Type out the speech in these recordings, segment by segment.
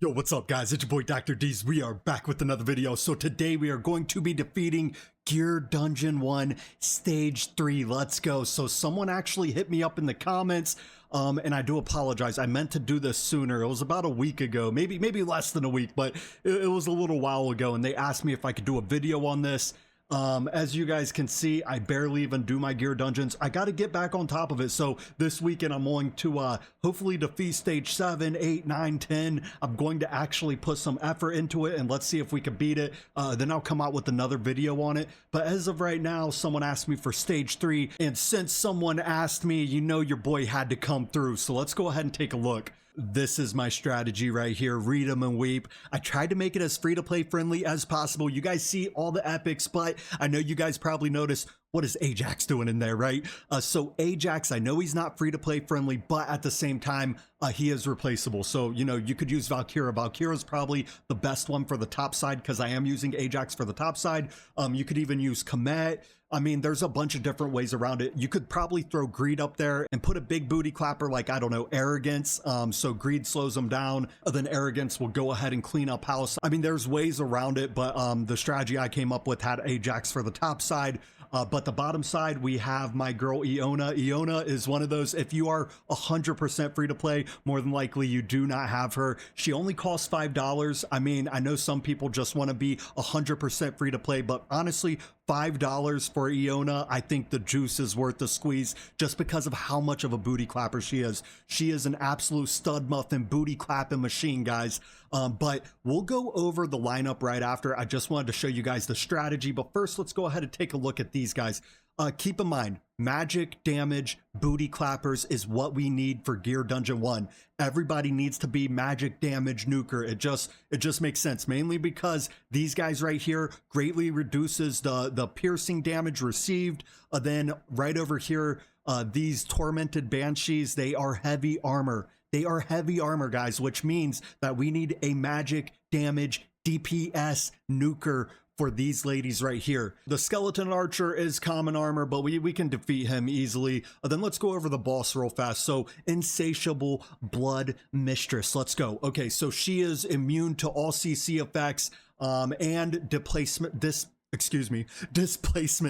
Yo, what's up guys? It's your boy Dr. D's. We are back with another video. So today we are going to be defeating Gear Dungeon 1 Stage 3. Let's go. So someone actually hit me up in the comments, and I do apologize. I meant to do this sooner. It was about a week ago, maybe less than a week, but it was a little while ago, and they asked me if I could do a video on this. As you guys can see, I barely even do my gear dungeons. I got to get back on top of it. So this weekend I'm going to hopefully defeat stage 7, 8, 9, 10. I'm going to actually put some effort into it, and let's see if we can beat it. Then I'll come out with another video on it. But as of right now, someone asked me for stage 3, and since someone asked me, you know your boy had to come through. So let's go ahead and take a look. This is my strategy right here. Read them and weep. I tried to make it as free-to-play friendly as possible. You guys see all the epics, but I know you guys probably noticed, what is Ajax doing in there, right? So Ajax, I know he's not free-to-play friendly, but at the same time, he is replaceable. So, you know, you could use Valkyra. Valkyra is probably the best one for the top side because I am using Ajax for the top side. You could even use Komet. I mean, there's a bunch of different ways around it. You could probably throw Greed up there and put a big booty clapper like, I don't know, Arrogance. So Greed slows them down, then Arrogance will go ahead and clean up house. I mean, there's ways around it, but the strategy I came up with had Ajax for the top side. But the bottom side, we have my girl Iona. Iona is one of those, if you are 100% free to play, more than likely you do not have her. She only costs $5. I mean, I know some people just want to be 100% free to play, but honestly, $5 for Iona, I think the juice is worth the squeeze just because of how much of a booty clapper she is. She is an absolute stud muffin booty clapping machine, guys. But we'll go over the lineup right after. I just wanted to show you guys the strategy, but first let's go ahead and take a look at these guys. Keep in mind, magic damage booty clappers is what we need for Gear Dungeon 1. Everybody needs to be magic damage nuker. It just makes sense, mainly because these guys right here greatly reduces the piercing damage received. Then right over here, these tormented banshees, they are heavy armor. They are heavy armor, guys, which means that we need a magic damage DPS nuker for these ladies right here. The skeleton archer is common armor, but we can defeat him easily. Then let's go over the boss real fast. So insatiable blood mistress, let's go. Okay, so she is immune to all CC effects and displacement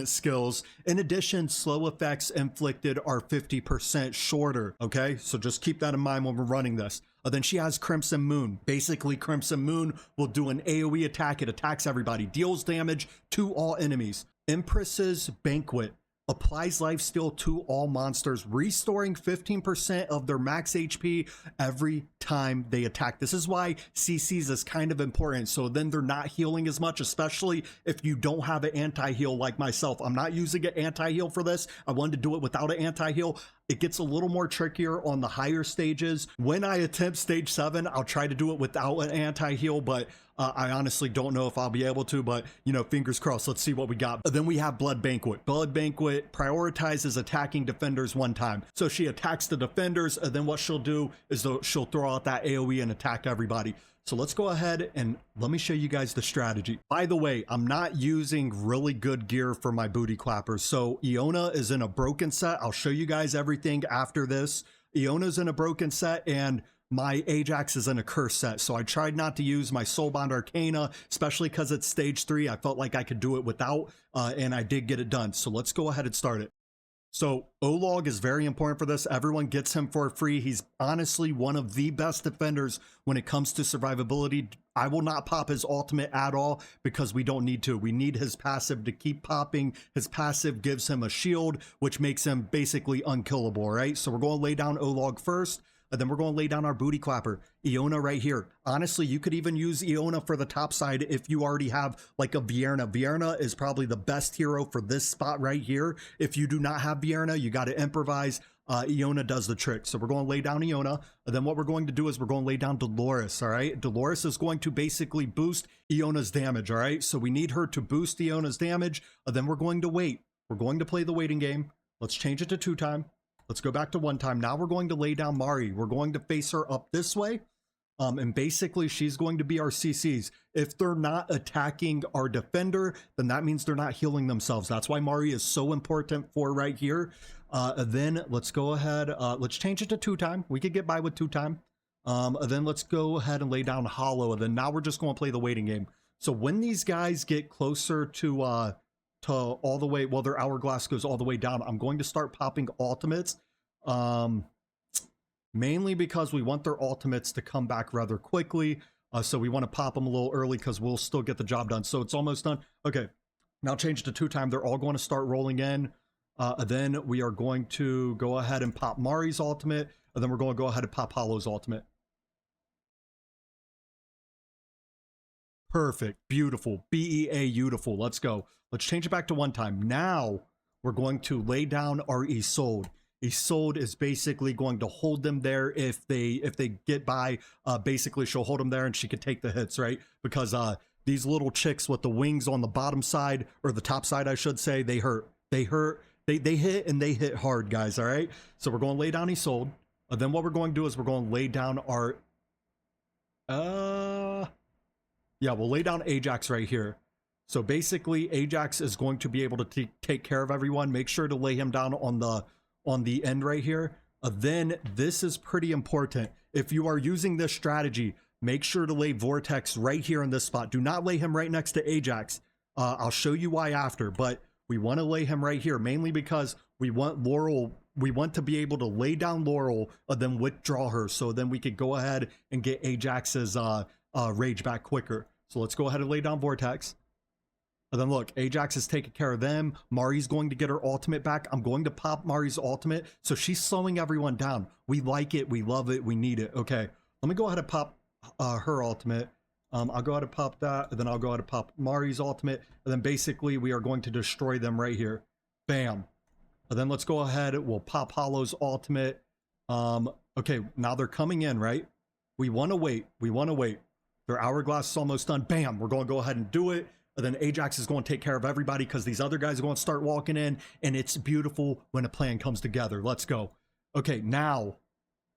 skills. In addition, slow effects inflicted are 50% shorter. Okay, so just keep that in mind when we're running this. Then she has Crimson Moon. Basically, Crimson Moon will do an AoE attack. It attacks everybody, deals damage to all enemies. Empress's Banquet applies lifesteal to all monsters, restoring 15% of their max HP every time they attack. This is why CCs is kind of important. So then they're not healing as much, especially if you don't have an anti-heal like myself. I'm not using an anti-heal for this. I wanted to do it without an anti-heal. It gets a little more trickier on the higher stages. When I attempt stage 7, I'll try to do it without an anti-heal, but I honestly don't know if I'll be able to, but you know, fingers crossed. Let's see what we got. Then we have Blood Banquet. Blood Banquet prioritizes attacking defenders one time. So she attacks the defenders, and then what she'll do is she'll throw out that AoE and attack everybody. So let's go ahead and let me show you guys the strategy. By the way, I'm not using really good gear for my booty clappers. So Iona is in a broken set. I'll show you guys everything after this. Iona's in a broken set, and my Ajax is in a curse set. So I tried not to use my Soulbound Arcana, especially because it's stage 3. I felt like I could do it without, and I did get it done. So let's go ahead and start it. So Olog is very important for this. Everyone gets him for free. He's honestly one of the best defenders when it comes to survivability. I will not pop his ultimate at all because we don't need to. We need his passive to keep popping. His passive gives him a shield, which makes him basically unkillable, right? So we're going to lay down Olog first. And then we're going to lay down our booty clapper, Iona right here. Honestly, you could even use Iona for the top side if you already have like a Vierna. Vierna is probably the best hero for this spot right here. If you do not have Vierna, you got to improvise. Iona does the trick. So we're going to lay down Iona. And then what we're going to do is we're going to lay down Dolores, all right? Dolores is going to basically boost Iona's damage, all right? So we need her to boost Iona's damage. And then we're going to wait. We're going to play the waiting game. Let's change it to 2-time. Let's go back to 1-time. Now we're going to lay down Mari. We're going to face her up this way. And basically she's going to be our CCs. If they're not attacking our defender, then that means they're not healing themselves. That's why Mari is so important for right here. Then let's go ahead. Let's change it to 2-time. We could get by with 2-time. And then let's go ahead and lay down Hollow, and then now we're just going to play the waiting game. So when these guys get closer to all the way, well, their hourglass goes all the way down, I'm going to start popping ultimates. Mainly because we want their ultimates to come back rather quickly. So we want to pop them a little early because we'll still get the job done. So it's almost done. Okay, now change to 2-time. They're all going to start rolling in. Then we are going to go ahead and pop Mari's ultimate. And then we're going to go ahead and pop Hollow's ultimate. Perfect. Beautiful. BEA beautiful. Let's go. Let's change it back to 1-time. Now we're going to lay down our Isolde. Isolde is basically going to hold them there if they get by. Basically, she'll hold them there and she can take the hits, right? Because these little chicks with the wings on the bottom side, or the top side, I should say, they hurt. They hurt. They hit, and they hit hard, guys, all right? So we're going to lay down Isolde. Then what we're going to do is we're going to lay down our... Yeah, we'll lay down Ajax right here. So basically, Ajax is going to be able to take care of everyone. Make sure to lay him down on the end right here. Then this is pretty important. If you are using this strategy, make sure to lay Vortex right here in this spot. Do not lay him right next to Ajax. I'll show you why after, but we want to lay him right here, mainly because we want Laurel. We want to be able to lay down Laurel and then withdraw her, so then we could go ahead and get Ajax's rage back quicker. So let's go ahead and lay down Vortex. And then look, Ajax is taking care of them. Mari's going to get her ultimate back. I'm going to pop Mari's ultimate. So she's slowing everyone down. We like it. We love it. We need it. Okay, let me go ahead and pop her ultimate. I'll go ahead and pop that. And then I'll go ahead and pop Mari's ultimate. And then basically we are going to destroy them right here. Bam. And then let's go ahead. We'll pop Hollow's ultimate. Okay, now they're coming in, right? We want to wait. We want to wait. Their hourglass is almost done. Bam. We're going to go ahead and do it. And then Ajax is going to take care of everybody because these other guys are going to start walking in. And it's beautiful when a plan comes together. Let's go. Okay, now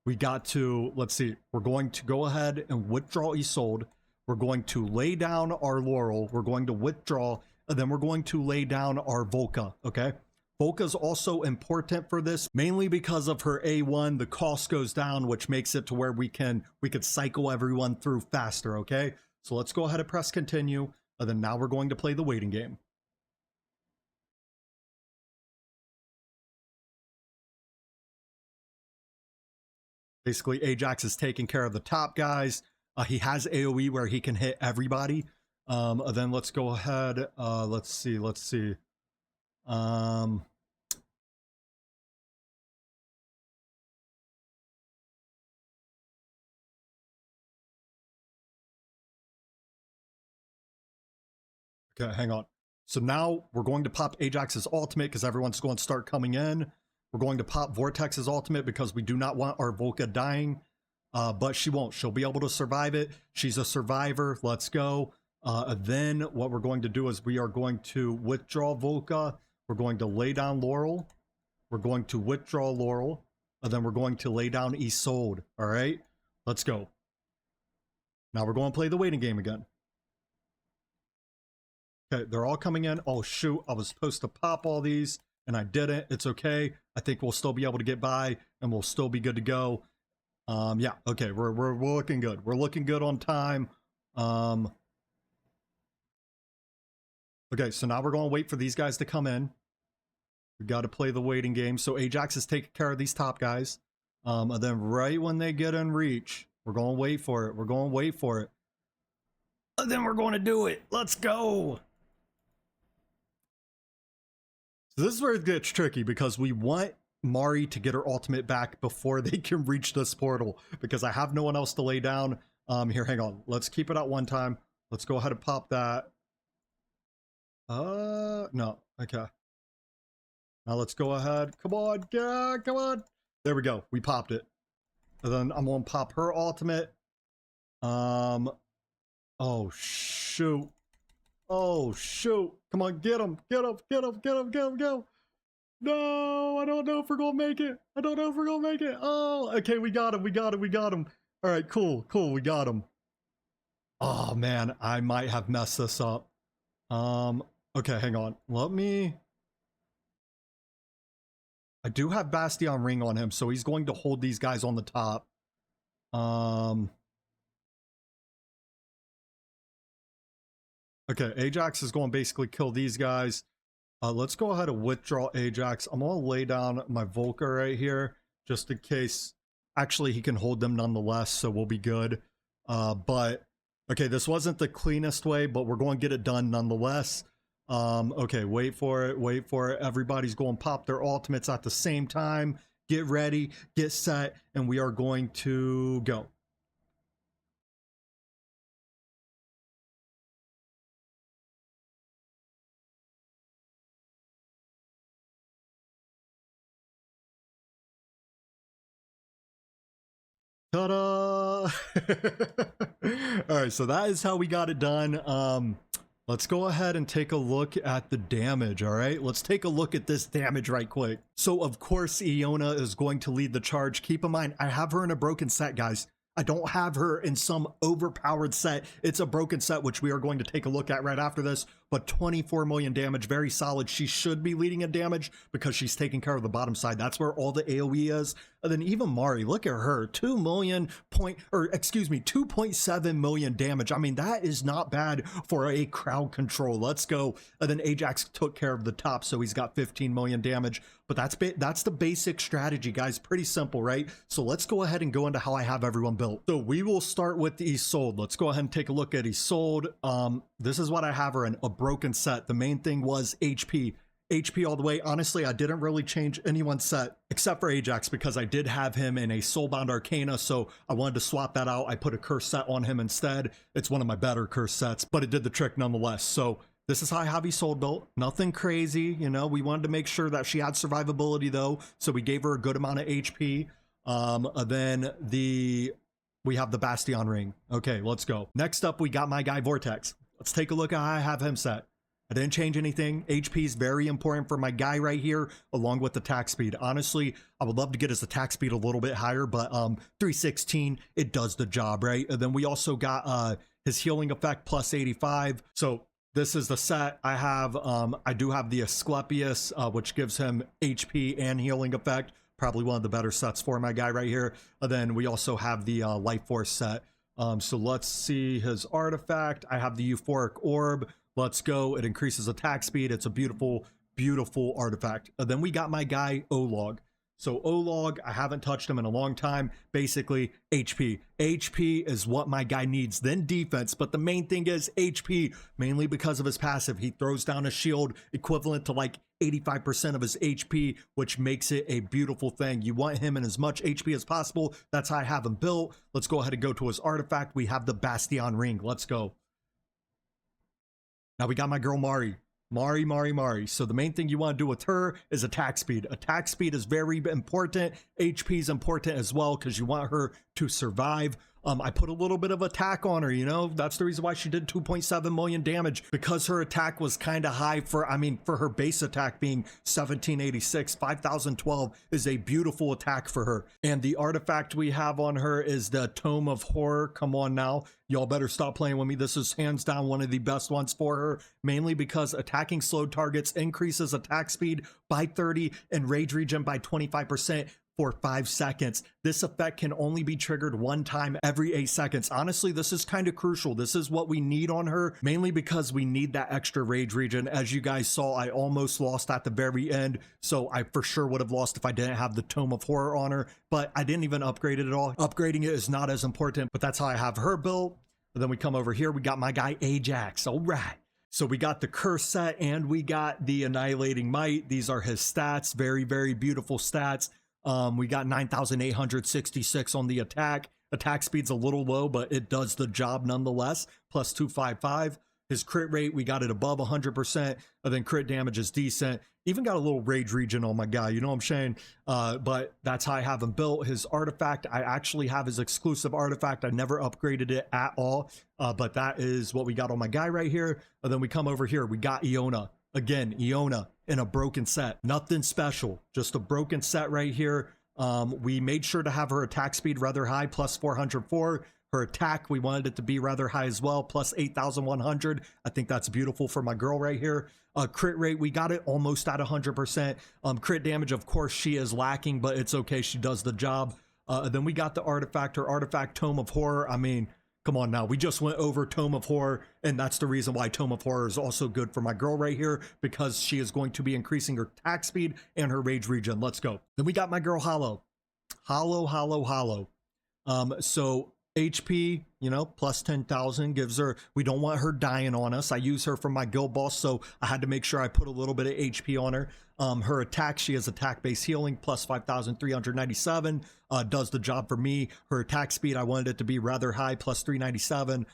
we got to, let's see. We're going to go ahead and withdraw Isolde. We're going to lay down our Laurel. We're going to withdraw. And then we're going to lay down our Volca. Okay. Volca's also important for this, mainly because of her A1. The cost goes down, which makes it to where we could cycle everyone through faster, okay? So let's go ahead and press continue, and then now we're going to play the waiting game. Basically, Ajax is taking care of the top guys. He has AoE where he can hit everybody. Then let's go ahead. Let's see. Okay, hang on. So now we're going to pop Ajax's ultimate because everyone's going to start coming in. We're going to pop Vortex's ultimate because we do not want our Volca dying. But she won't. She'll be able to survive it. She's a survivor. Let's go. Then what we're going to do is we are going to withdraw Volca. We're going to lay down Laurel. We're going to withdraw Laurel. And then we're going to lay down Isolde. All right? Let's go. Now we're going to play the waiting game again. Okay, they're all coming in. Oh, shoot. I was supposed to pop all these, and I didn't. It's okay. I think we'll still be able to get by, and we'll still be good to go. Yeah, okay, we're looking good. We're looking good on time. Okay, so now we're going to wait for these guys to come in. We got to play the waiting game. So Ajax is taking care of these top guys. And then right when they get in reach, we're going to wait for it. We're going to wait for it. And then we're going to do it. Let's go. So this is where it gets tricky because we want Mari to get her ultimate back before they can reach this portal because I have no one else to lay down. Here, hang on. Let's keep it at 1-time. Let's go ahead and pop that. No. Okay. Now let's go ahead. Come on. Yeah, come on. There we go. We popped it. And then I'm going to pop her ultimate. Oh, shoot. Oh, shoot. Come on, get him. Get him. Get him. Get him. Get him. Get him. No, I don't know if we're going to make it. I don't know if we're going to make it. Oh, okay. We got him. We got him. We got him. All right, cool. Cool. We got him. Oh, man. I might have messed this up. Okay, hang on. I do have Bastion Ring on him, so he's going to hold these guys on the top. Okay, Ajax is going to basically kill these guys. Let's go ahead and withdraw Ajax. I'm going to lay down my Volker right here, just in case. Actually, he can hold them nonetheless, so we'll be good. But, okay, this wasn't the cleanest way, but we're going to get it done nonetheless. Okay, wait for it, wait for it. Everybody's going to pop their ultimates at the same time. Get ready, get set, and we are going to go. Ta-da! All right, so that is how we got it done. Let's go ahead and take a look at the damage, all right? Let's take a look at this damage right quick. So, of course, Iona is going to lead the charge. Keep in mind, I have her in a broken set, guys. I don't have her in some overpowered set. It's a broken set, which we are going to take a look at right after this. But 24 million damage, very solid. She should be leading in damage because she's taking care of the bottom side. That's where all the AoE is. And then even Mari, look at her, 2.7 million damage. I mean, that is not bad for a crowd control. Let's go. And then Ajax took care of the top, so he's got 15 million damage. But that's the basic strategy, guys. Pretty simple, right? So let's go ahead and go into how I have everyone built. So we will start with Isolde. Let's go ahead and take a look at Isolde. This is what I have her in, a broken set. The main thing was HP. HP all the way. Honestly, I didn't really change anyone's set except for Ajax because I did have him in a Soulbound Arcana, so I wanted to swap that out. I put a curse set on him instead. It's one of my better curse sets, but it did the trick nonetheless. So this is how I have Isolde built. Nothing crazy, you know. We wanted to make sure that she had survivability though, so we gave her a good amount of HP. Then we have the Bastion ring. Okay, let's go. Next up, we got my guy Vortex. Let's take a look at how I have him set. I didn't change anything. HP is very important for my guy right here, along with attack speed. Honestly, I would love to get his attack speed a little bit higher, but 316, it does the job, right? And then we also got his healing effect plus 85. So this is the set I have. I do have the Asclepius, which gives him HP and healing effect. Probably one of the better sets for my guy right here. And then we also have the Life Force set. So let's see his artifact. I have the Euphoric Orb. Let's go. It increases attack speed. It's a beautiful, beautiful artifact. Then we got my guy Olog. So Olog, I haven't touched him in a long time. Basically, HP. HP is what my guy needs. Then defense, but the main thing is HP, mainly because of his passive. He throws down a shield equivalent to like 85% of his HP, which makes it a beautiful thing. You want him in as much HP as possible. That's how I have him built. Let's go ahead and go to his artifact. We have the Bastion ring. Let's go. Now we got my girl Mari. Mari. So the main thing you want to do with her is attack speed. Attack speed is very important. HP is important as well because you want her to survive. I put a little bit of attack on her, you know, that's the reason why she did 2.7 million damage, because her attack was kind of high for her base attack being 1786. 5012 is a beautiful attack for her. And the artifact we have on her is the Tome of Horror. Come on now, y'all better stop playing with me. This is hands down one of the best ones for her, mainly because attacking slowed targets increases attack speed by 30 and rage regen by 25%. For 5 seconds. This effect can only be triggered one time every 8 seconds. Honestly, this is kind of crucial. This is what we need on her, mainly because we need that extra rage regen. As you guys saw, I almost lost at the very end, so I for sure would have lost if I didn't have the Tome of Horror on her, but I didn't even upgrade it at all. Upgrading it is not as important, but that's how I have her built. And then we come over here, we got my guy Ajax. All right. So we got the curse set and we got the Annihilating Might. These are his stats. Very, very beautiful stats. We got 9,866 on the attack. Attack speed's a little low, but it does the job nonetheless. Plus 255. His crit rate, we got it above 100%. And then crit damage is decent. Even got a little rage regen on my guy, you know what I'm saying? But that's how I have him built. His artifact, I actually have his exclusive artifact. I never upgraded it at all. But that is what we got on my guy right here. And then we come over here. We got Iona. Again, Iona in a broken set. Nothing special, just a broken set right here. We made sure to have her attack speed rather high, plus 404. Her attack, we wanted it to be rather high as well, plus 8,100. I think that's beautiful for my girl right here. Crit rate, we got it almost at 100%. Crit damage, of course, she is lacking, but it's okay. She does the job. Then we got the artifact, her artifact Tome of Horror. I mean, come on now, we just went over Tome of Horror, and that's the reason why Tome of Horror is also good for my girl right here, because she is going to be increasing her attack speed and her rage regen. Let's go. Then we got my girl Hollow. Hollow. So HP, you know, plus 10,000 gives her, we don't want her dying on us. I use her for my guild boss, so I had to make sure I put a little bit of HP on her. Her attack, she has attack-based healing, plus 5,397, does the job for me. Her attack speed, I wanted it to be rather high, plus 397.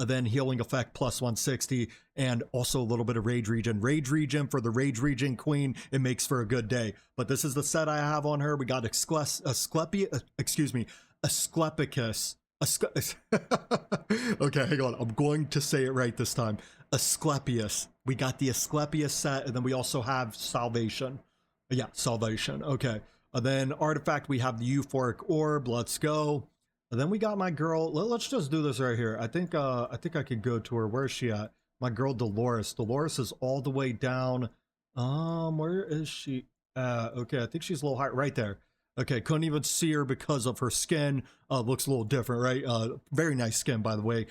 Then healing effect plus 160, and also a little bit of rage regen. Rage regen for the rage regen queen, it makes for a good day. But this is the set I have on her. We got Asclepicus. Okay, hang on. I'm going to say it right this time. Asclepius. We got the Asclepius set, and then we also have Salvation. Yeah, Salvation. Okay. And then artifact, we have the Euphoric Orb. Let's go. And then we got my girl. Let's just do this right here. I think I could go to her. Where is she at? My girl Dolores. Dolores is all the way down. Where is she? Okay, I think she's a little high right there. Okay, couldn't even see her because of her skin. Looks a little different, right? Very nice skin, by the way.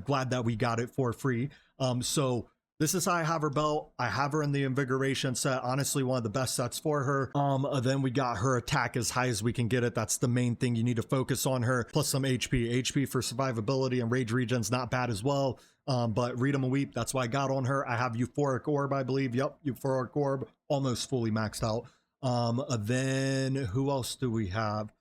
Glad that we got it for free. So this is how I have her belt. I have her in the Invigoration set. Honestly, one of the best sets for her. Then we got her attack as high as we can get it. That's the main thing you need to focus on her. Plus some HP. HP for survivability and rage regen's not bad as well. But Read 'em and Weep, that's what I got on her. I have Euphoric Orb, I believe. Yep, Euphoric Orb, almost fully maxed out. Then who else do we have?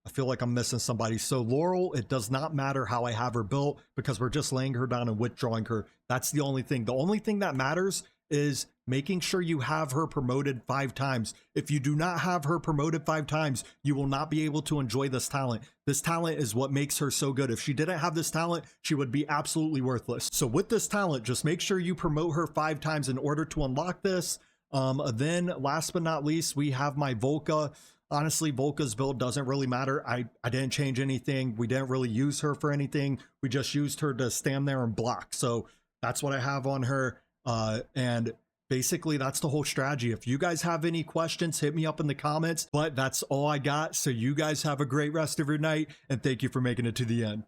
I feel like I'm missing somebody. So Laurel, it does not matter how I have her built because we're just laying her down and withdrawing her. That's the only thing. The only thing that matters is making sure you have her promoted 5 times. If you do not have her promoted 5 times, you will not be able to enjoy this talent. This talent is what makes her so good. If she didn't have this talent, she would be absolutely worthless. So with this talent, just make sure you promote her 5 times in order to unlock this. Then last but not least, we have my Volca. Honestly, Volca's build doesn't really matter. I didn't change anything. We didn't really use her for anything. We just used her to stand there and block. So that's what I have on her. And basically that's the whole strategy. If you guys have any questions, hit me up in the comments. But that's all I got. So you guys have a great rest of your night, and thank you for making it to the end.